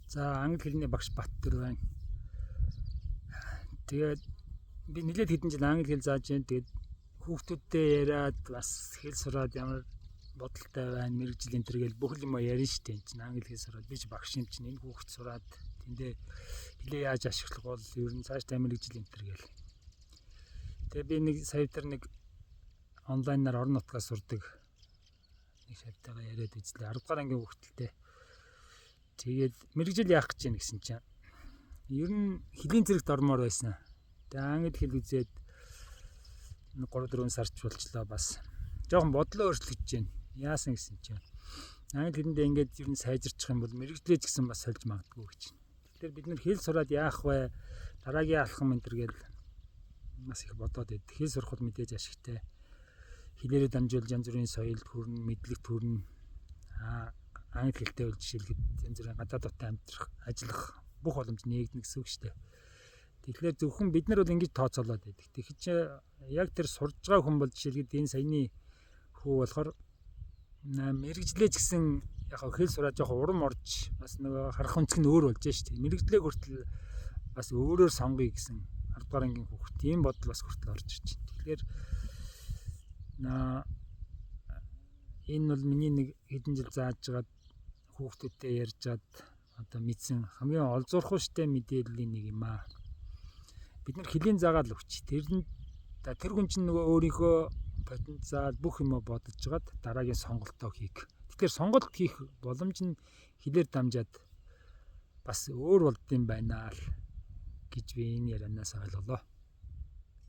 За англи хэлний багш Баттэр байна. Тэгээд би нэлээд хэдэн жил англи хэл зааж байна. Тэгээд хүүхдүүдтэй яриад бас хэл сураад ямар бодолтой байна, мэрэгжил энэ төр гэл бүх юм ярина штэ. Энэ чинь англи хэл сураад би ч багш юм чинь энэ хүүхд сураад тэндээ хэлээ яаж ашиглах бол ер нь цаашдаа мэрэгжил энэ төр гэл. Тэгээд би нэг сая дээр нэг онлайнаар орон нутгаас сурдаг нэг шавтайгаа яриад үзлээ. 10 дугаар ангийн хүүхдэлтэй. Тэгээд мэрэгжил яах гэж байна гэсэн чинь ер нь хэлийн зэрэгт ормоор байсан. Тэгээд англи хэл үзээд 3-4 сарч болчлоо бас. Жохон бодлоо өөрчлөгдөж байна. Яасан гэсэн чинь англи хэлэндээ ингээд ер нь сайжирчих юм бол мэрэгжлээ ч гэсэн бас сольж магадгүй гэж. Тэгэхээр бид нэр хэл сураад яах вэ? Дараагийн алхам энэ төр гэл бас их бодоод байд. Хэл сурах мэдээж ашигтай. Хэлээрээ дамжуулж янз бүрийн соёлд хүрнэ, мэдлэгт хүрнэ. Англи хэлтэй бол жишээлбэл янз бүрийн гадаад дотор амьдрах, ажиллах бүх боломж нээгдэнэ гэсэн үг шүү дээ. Тэгэхээр зөвхөн бид нар бол ингэж тооцоолоод байдаг. Тэгэхээр чи яг тэр сурж байгаа хүн бол жишээлбэл энэ саяны хүү болохоор мэрэгжлээ ч гэсэн яг хэл сураад жоох урам орж бас нөгөө харах өнцг нь өөр болж шүү дээ. Мэрэгжлээ хүртэл бас өөрөөр сонгоё гэсэн 10 дугаар ангийн хүүхд тийм бодол бас хүртэл орж ирж байна. Тэгэхээр энэ бол миний нэг хэдэн жил зааж байгаад хүүхдүүдтэй ярьжгаад одоо мэдсэн хамгийн олзуурхууштай мэдээллийн нэг юм аа. Бид нар хэлийн заагаал өгч. Тэр хүн чинь нөгөө өөрийнхөө потенциал бүх юм бодож жагаад дараагийн сонголтоо хийх. Тэгэхээр сонголт хийх боломж нь хэлээр дамжаад бас өөр болд юм байна л гэж би энэ ярианаас ойлголоо.